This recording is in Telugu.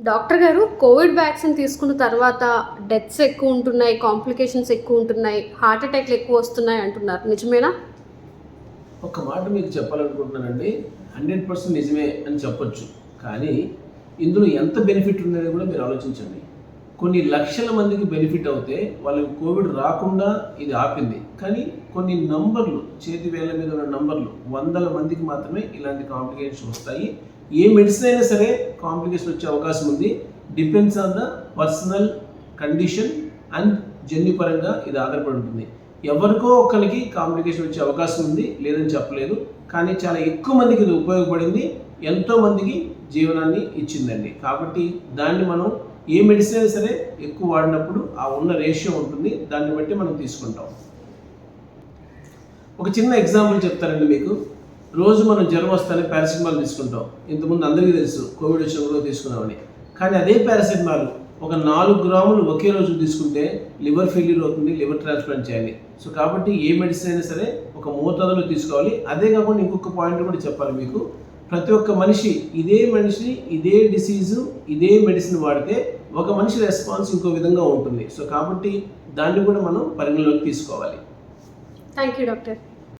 డాక్టర్ గారు, కోవిడ్ వ్యాక్సిన్ తీసుకున్న తర్వాత డెత్స్ ఎక్కువ ఉంటున్నాయి, కాంప్లికేషన్స్ ఎక్కువ ఉంటున్నాయి, హార్ట్ అటాక్లు ఎక్కువ వస్తున్నాయి అంటున్నారు. నిజమేనా? ఒక మాట మీకు చెప్పాలనుకుంటున్నానండి. 100% నిజమే అని చెప్పొచ్చు. కానీ ఇందులో ఎంత బెనిఫిట్ ఉందనేది కూడా మీరు ఆలోచించండి. కొన్ని లక్షల మందికి బెనిఫిట్ అవుతే వాళ్ళకి కోవిడ్ రాకుండా ఇది ఆపింది. కానీ కొన్ని నంబర్లు, చేతి వేళ్ళ మీద ఉన్న నంబర్లు, వందల మందికి మాత్రమే ఇలాంటి కాంప్లికేషన్స్ వస్తాయి. ఏ మెడిసిన్ అయినా సరే కాంప్లికేషన్ వచ్చే అవకాశం ఉంది. Depends on the personal condition and జన్యుపరంగా ఇది ఆధారపడి ఉంటుంది. ఎవరికో ఒకరికి కాంప్లికేషన్ వచ్చే అవకాశం ఉంది, లేదని చెప్పలేదు. కానీ చాలా ఎక్కువ మందికి ఇది ఉపయోగపడింది, ఎంతో మందికి జీవనాన్ని ఇచ్చిందండి. కాబట్టి దాన్ని మనం ఏ మెడిసిన్ అయినా సరే ఎక్కువ వాడినప్పుడు ఆ ఉన్న రేషియో ఉంటుంది, దాన్ని బట్టి మనం తీసుకుంటాం. ఒక చిన్న ఎగ్జాంపుల్ చెప్తానండి మీకు. రోజు మనం జ్వరం వస్తానే పారాసిటమాల్ తీసుకుంటాం. ఇంతకుముందు అందరికీ తెలుసు కోవిడ్ వచ్చినప్పుడు తీసుకున్నామని. కానీ అదే పారాసిటమాల్ ఒక 4 గ్రాములు ఒకే రోజు తీసుకుంటే లివర్ ఫెయిల్యూర్ అవుతుంది, లివర్ ట్రాన్స్ప్లాంట్ చేయాలి. సో కాబట్టి ఏ మెడిసిన్ అయినా సరే ఒక మోతాదులో తీసుకోవాలి. అదే కాకుండా ఇంకొక పాయింట్ కూడా చెప్పాలి మీకు. ప్రతి ఒక్క మనిషి ఇదే డిసీజు ఇదే మెడిసిన్ వాడితే ఒక మనిషి రెస్పాన్స్ ఇంకో విధంగా ఉంటుంది. సో కాబట్టి దాన్ని కూడా మనం పరిగణలోకి తీసుకోవాలి. Thank you doctor.